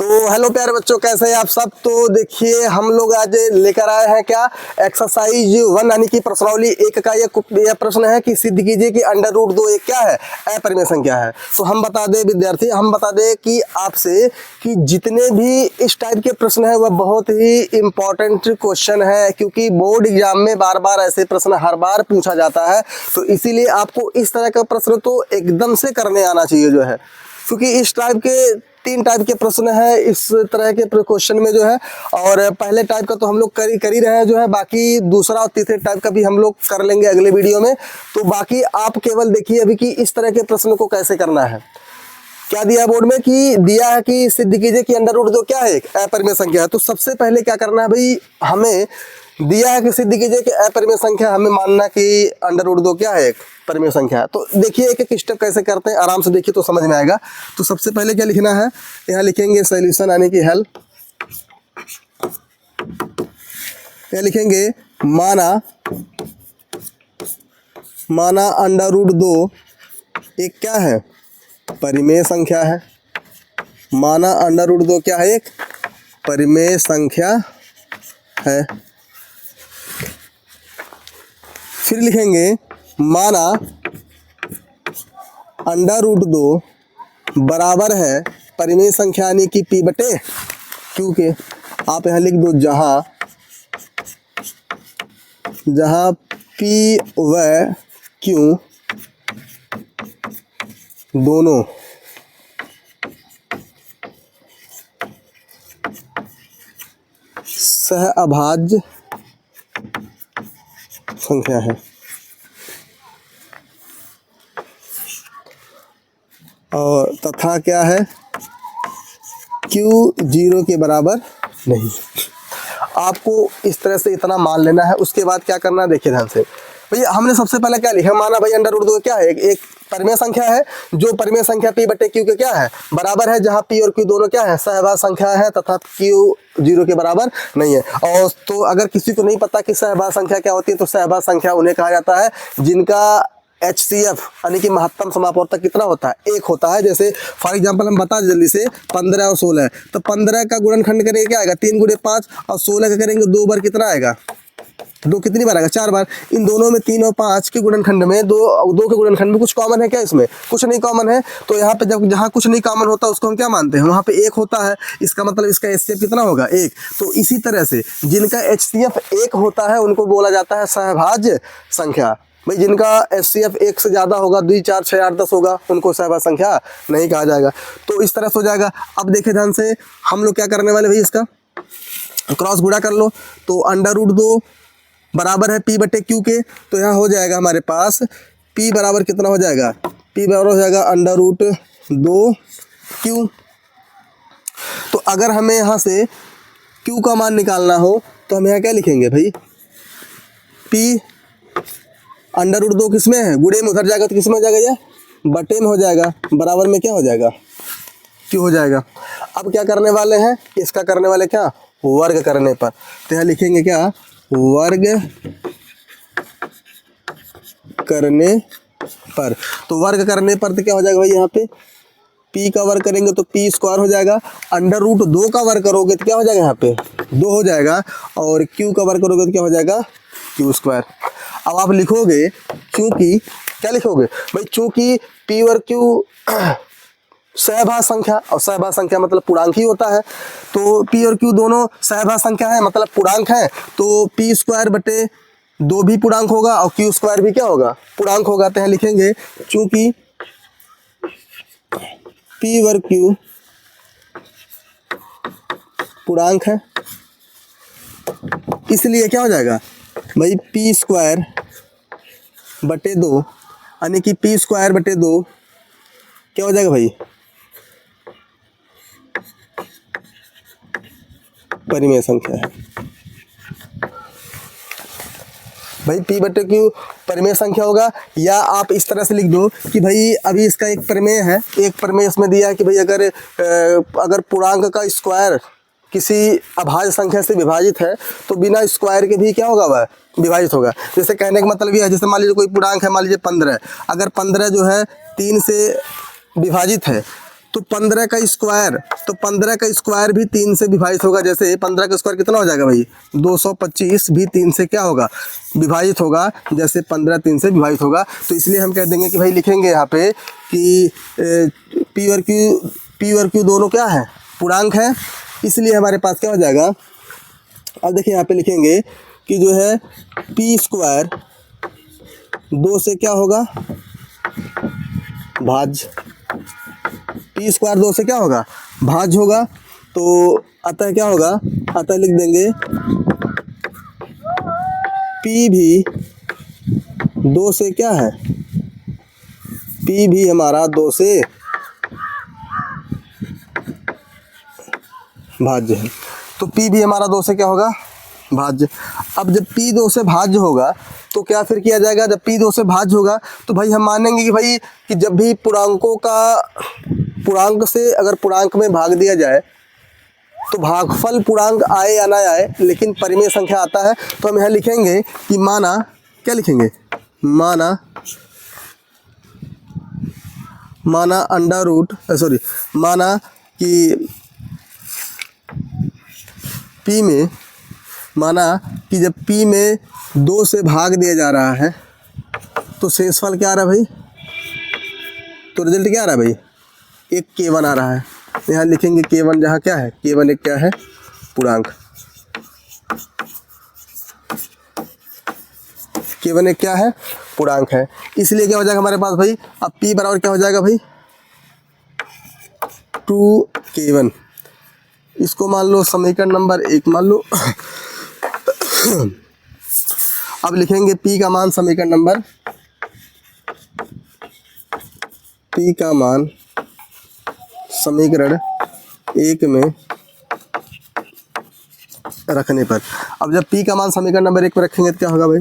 तो हेलो प्यारे बच्चों, कैसे हैं आप सब। तो देखिए हम लोग आज लेकर आए हैं क्या, एक्सरसाइज 1 यानी कि प्रश्नावली 1 का यह प्रश्न है कि सिद्ध कीजिए कि अंडर रूट 2 एक क्या है, अपरिमेय संख्या है। तो हम बता दें विद्यार्थी, हम बता दें कि आपसे कि जितने भी इस टाइप के प्रश्न है वह बहुत ही इंपॉर्टेंट क्वेश्चन है, क्योंकि बोर्ड एग्जाम में बार बार ऐसे प्रश्न हर बार पूछा जाता है। तो इसीलिए आपको इस तरह का प्रश्न तो एकदम से करने आना चाहिए जो है, क्योंकि इस टाइप के 3 टाइप के प्रश्न है इस तरह के क्वेश्चन में जो है। और पहले टाइप का तो हम लोग कर ही रहे हैं जो है, बाकी दूसरा और तीसरे टाइप का भी हम लोग कर लेंगे अगले वीडियो में। तो बाकी आप केवल देखिए अभी कि इस तरह के प्रश्न को कैसे करना है। क्या दिया बोर्ड में कि दिया है कि सिद्ध कीजिए कि अंडर रूट 2 क्या है, एक अपरिमेय संख्या है। तो सबसे पहले क्या करना है भाई, हमें दिया है कि सिद्ध कीजिए कि अपरिमेय संख्या, हमें मानना कि अंडर रूट 2 क्या है, एक परिमेय संख्या है। तो देखिए एक एक स्टेप कैसे करते हैं, आराम से देखिए तो समझ में आएगा। तो सबसे पहले क्या लिखना है, यहाँ लिखेंगे सॉल्यूशन यानी कि हल। क्या लिखेंगे, माना अंडर रूट 2 एक क्या है, परिमेय संख्या है। माना अंडर रूट 2 क्या है, एक परिमेय संख्या है। फिर लिखेंगे माना अंडर रूट 2 बराबर है परिमेय संख्या यानी कि p बटे q के। आप यहाँ लिख दो जहाँ p व q दोनों सहअभाज्य संख्या है और तथा क्या है, Q 0 के बराबर नहीं। आपको इस तरह से इतना मान लेना है। उसके बाद क्या करना है, देखिए ध्यान से भैया। हमने सबसे पहले क्या लिखा, माना भाई अंडर रूट 2 क्या है, एक परिमेय संख्या है। जो परिमेय संख्या p बटे q के क्या है, बराबर है, जहाँ p और q दोनों क्या है, सहअभाज्य संख्या है तथा q 0 के बराबर नहीं है। और तो अगर किसी को नहीं पता कि सहअभाज्य संख्या क्या होती है, तो सहअभाज्य संख्या उन्हें कहा जाता है जिनका HCF यानी कि महत्तम समापवर्तक कितना होता है, 1 होता है। जैसे फॉर एग्जांपल हम बता जल्दी से 15 और 16 है, तो 15 का गुणनखंड करेंगे क्या आएगा, 3 गुणे 5, और 16 का करेंगे 2 बार कितना आएगा, 2 कितनी बार आएगा, 4 बार। इन दोनों में 3 और 5 के गुणनखंड में 2 के गुणनखंड में कुछ कॉमन है क्या, इसमें कुछ नहीं कॉमन है। तो यहाँ पे जब जहाँ कुछ नहीं कॉमन होता उसको हम क्या मानते हैं, वहाँ पे 1 होता है। इसका मतलब इसका HCF कितना होगा, 1। तो इसी तरह से जिनका HCF 1 होता है उनको बोला जाता है सहअभाज्य संख्या। भाई जिनका HCF 1 से ज़्यादा होगा, 2, 4, 6, 8, 10 होगा, उनको सहअभाज्य संख्या नहीं कहा जाएगा। तो इस तरह से हो जाएगा। अब देखिए ध्यान से, हम लोग क्या करने वाले भाई, इसका क्रॉस गुणा कर लो। तो अंडर रूट 2 बराबर है p बटे q के। तो यहाँ हो जाएगा हमारे पास p बराबर कितना हो जाएगा, p बराबर हो जाएगा अंडर रूट 2q। तो अगर हमें यहाँ से q का मान निकालना हो तो हम यहाँ क्या लिखेंगे भाई, p अंडर रूट 2 किस में है, गुणे में उधर जाएगा तो किस में हो जाएगा, ये बटे में हो जाएगा, बराबर में क्या हो जाएगा, q हो जाएगा। अब क्या करने वाले हैं, इसका करने वाले क्या, वर्ग करने पर। तो यहाँ लिखेंगे क्या, वर्ग करने पर। तो वर्ग करने पर तो क्या हो जाएगा भाई, यहाँ पे p का वर्ग करेंगे तो p स्क्वायर हो जाएगा। अंडर रूट 2 का वर्ग करोगे तो क्या हो जाएगा, यहाँ पे 2 हो जाएगा। और q का वर्ग करोगे तो क्या हो जाएगा, q स्क्वायर। अब आप लिखोगे क्योंकि, क्या लिखोगे भाई, चूंकि p और q सहअभाज्य संख्या, और सहअभाज्य संख्या मतलब पूर्णांक ही होता है। तो p और q दोनों सहअभाज्य संख्या है, मतलब पूर्णांक है। तो p स्क्वायर बटे 2 भी पूर्णांक होगा और q स्क्वायर भी क्या होगा, पूर्णांक होगा। तो यहाँ लिखेंगे चूंकि p और q पूर्णांक है, इसलिए क्या हो जाएगा भाई, p स्क्वायर बटे 2 यानी कि p स्क्वायर बटे 2 क्या हो जाएगा भाई, परिमेय संख्या है। भाई p बटे q परिमेय संख्या होगा। या आप इस तरह से लिख दो कि भाई अभी इसका एक प्रमेय है, एक प्रमेय इसमें दिया है कि भाई अगर पूर्णांक का स्क्वायर किसी अभाज्य संख्या से विभाजित है तो बिना स्क्वायर के भी क्या होगा, वह विभाजित होगा। जैसे कहने का मतलब ये है, जैसे मान लीजिए कोई पूर्णांक है, मान लीजिए 15, अगर 15 जो है 3 से विभाजित है तो 15 का स्क्वायर, तो 15 का स्क्वायर भी 3 से विभाजित होगा। जैसे 15 का स्क्वायर कितना हो जाएगा भाई, 225 भी 3 से क्या होगा, विभाजित होगा। जैसे 15 3 से विभाजित होगा, तो इसलिए हम कह देंगे कि भाई लिखेंगे यहाँ पे कि पी और क्यू दोनों क्या है, पूर्णांक है। इसलिए हमारे पास क्या हो जाएगा, अब देखिए यहाँ पे लिखेंगे कि जो है पी स्क्वायर 2 से क्या होगा, भाज्य। पी स्क्वायर 2 से क्या होगा, भाज्य होगा। तो अतः क्या होगा, अतः लिख देंगे पी भी 2 से क्या है, पी भी हमारा 2 से भाज्य है। तो पी भी हमारा 2 से क्या होगा, भाज्य। अब जब पी 2 से भाज्य होगा तो क्या फिर किया जाएगा, जब पी 2 से भाज्य होगा तो भाई हम मानेंगे कि भाई कि जब भी पूर्णांकों का, पूर्णांक से अगर पूर्णांक में भाग दिया जाए तो भागफल पूर्णांक आए या ना आए, लेकिन परिमेय संख्या आता है। तो हम यहाँ लिखेंगे कि माना, क्या लिखेंगे, माना अंडर रूट, सॉरी, माना कि P में, माना कि जब P में 2 से भाग दिया जा रहा है तो शेषफल क्या आ रहा है भाई, तो रिजल्ट क्या आ रहा है भाई, एक K1 आ रहा है। यहाँ लिखेंगे K1, जहाँ क्या है, K1 एक क्या है, पूर्णांक। K1 एक क्या है, पूर्णांक है। इसलिए क्या हो जाएगा हमारे पास भाई, अब P बराबर क्या हो जाएगा भाई, 2K1। इसको मान लो समीकरण नंबर 1 मान लो। अब लिखेंगे P का मान, समीकरण नंबर, P का मान समीकरण 1 में रखने पर। अब जब P का मान समीकरण नंबर 1 पर रखेंगे तो क्या होगा भाई,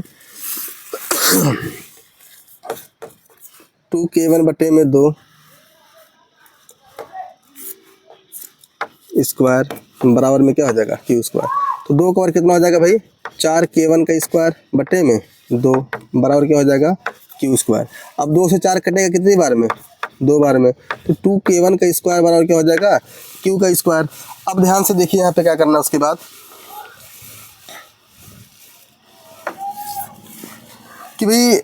2K1 बटे में 2 स्क्वायर बराबर में क्या हो जाएगा, Q स्क्वायर। तो 2 का और कितना हो जाएगा भाई, 4K1 का स्क्वायर बटे में 2 बराबर क्या हो जाएगा, Q स्क्वायर। अब 2 से 4 कटेगा कितनी बार में, 2 बार में। तो 2K1 का स्क्वायर बराबर क्या हो जाएगा, Q का स्क्वायर। अब ध्यान से देखिए यहाँ पे क्या करना है, उसके बाद कि भाई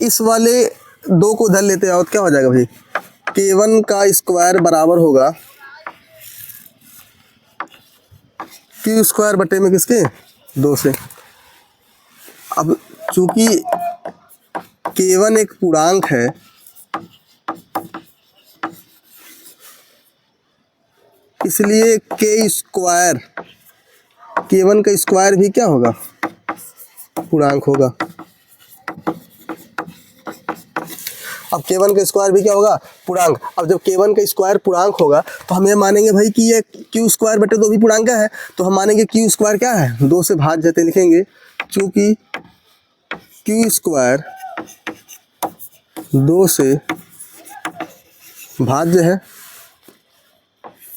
इस वाले 2 को धर लेते आओ तो क्या हो जाएगा भाई, K1 का स्क्वायर बराबर होगा Q स्क्वायर बटे में किसके, 2 से। अब चूंकि K1 एक पूर्णांक है, इसलिए K स्क्वायर, K1 का स्क्वायर भी क्या होगा, पूर्णांक होगा। अब K1 का स्क्वायर भी क्या होगा, पूर्णांक। अब जब K1 का स्क्वायर पूर्णांक होगा तो हम ये मानेंगे भाई कि ये Q स्क्वायर बटे 2 भी पूर्णांक है। तो हम मानेंगे Q स्क्वायर क्या है, 2 से भाज्य जाते लिखेंगे। चूंकि Q स्क्वायर 2 से भाज्य है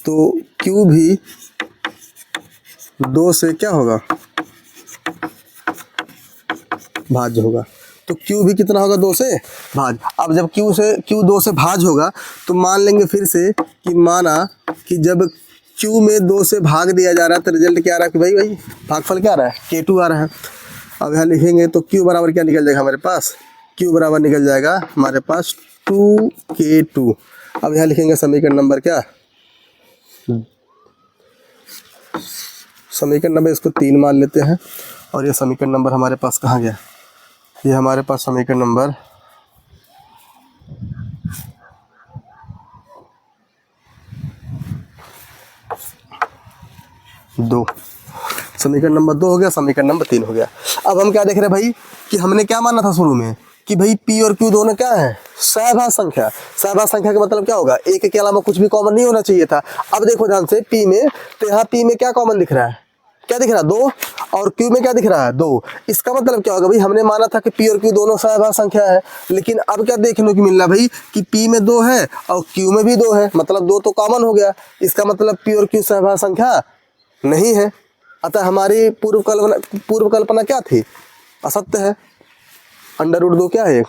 तो Q भी 2 से क्या होगा, भाज्य होगा। तो Q भी कितना होगा, 2 से भाज्य। अब जब Q 2 से भाज्य होगा तो मान लेंगे फिर से कि माना कि जब Q में 2 से भाग दिया जा रहा है तो रिजल्ट क्या आ रहा है कि भाई भागफल क्या आ रहा है, K2 आ रहा है। अब यहाँ लिखेंगे तो Q बराबर क्या निकल जाएगा हमारे पास, Q बराबर निकल जाएगा हमारे पास 2K2। अब यहाँ लिखेंगे समीकरण नंबर क्या, समीकरण नंबर इसको 3 मान लेते हैं। और ये समीकरण नंबर हमारे पास कहाँ गया, ये हमारे पास समीकरण नंबर 2, समीकरण नंबर 2 हो गया, समीकरण नंबर 3 हो गया। अब हम क्या देख रहे हैं भाई कि हमने क्या माना था शुरू में कि भाई P और Q दोनों क्या है, सहभाज्य संख्या। सहभाज्य संख्या का मतलब क्या होगा, एक के अलावा कुछ भी कॉमन नहीं होना चाहिए था। अब देखो ध्यान से P में, तो यहाँ P में क्या कॉमन दिख रहा है, क्या दिख रहा है, 2, और Q में क्या दिख रहा है, 2। इसका मतलब क्या होगा भाई, हमने माना था कि P और Q दोनों सहभाज्य संख्या है, लेकिन अब क्या देखने को मिल रहा भाई कि P में 2 है और Q में भी 2 है, मतलब 2 तो कॉमन हो गया। इसका मतलब P और Q सहभाज्य संख्या नहीं है। अतः हमारी पूर्व कल्पना क्या थी, असत्य है। अंडर रूट 2 क्या है,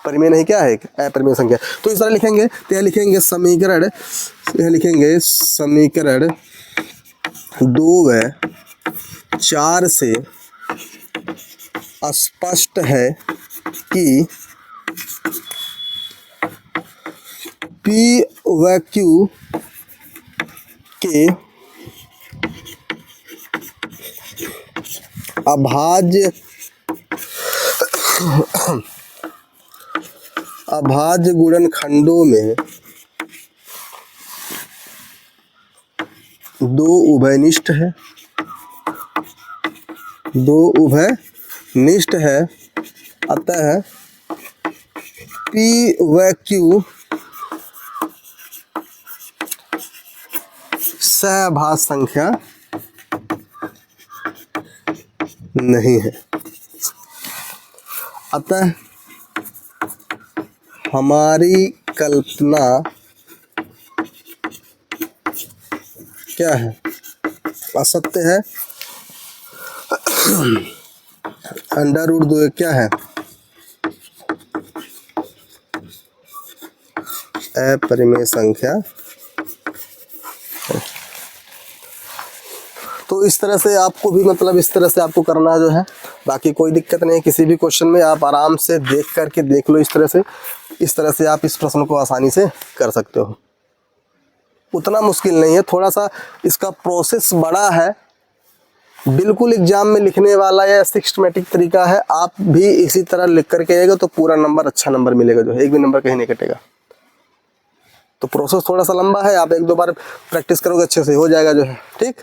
परिमेय नहीं क्या है, एक अपरिमेय संख्या। तो इस तरह लिखेंगे, तो यह लिखेंगे समीकरण, यह लिखेंगे समीकरण 2 व 4 से स्पष्ट है कि P व Q के अभाज्य गुणनखंडों में दो उभयनिष्ठ है, दो उभयनिष्ठ है। अतः P व Q सहभाज्य संख्या नहीं है। अतः हमारी कल्पना क्या है, असत्य है। √2 क्या है, अपरिमेय संख्या। तो इस तरह से आपको भी मतलब इस तरह से आपको करना जो है, बाकी कोई दिक्कत नहीं है। किसी भी क्वेश्चन में आप आराम से देख करके देख लो, इस तरह से आप इस प्रश्न को आसानी से कर सकते हो। उतना मुश्किल नहीं है, थोड़ा सा इसका प्रोसेस बड़ा है, बिल्कुल एग्जाम में लिखने वाला या सिस्टमेटिक तरीका है। आप भी इसी तरह लिख करके आएगा तो पूरा नंबर, अच्छा नंबर मिलेगा, जो है एक भी नंबर कहीं नहीं कटेगा। तो प्रोसेस थोड़ा सा लंबा है, आप 1-2 बार प्रैक्टिस करोगे अच्छे से हो जाएगा जो है, ठीक।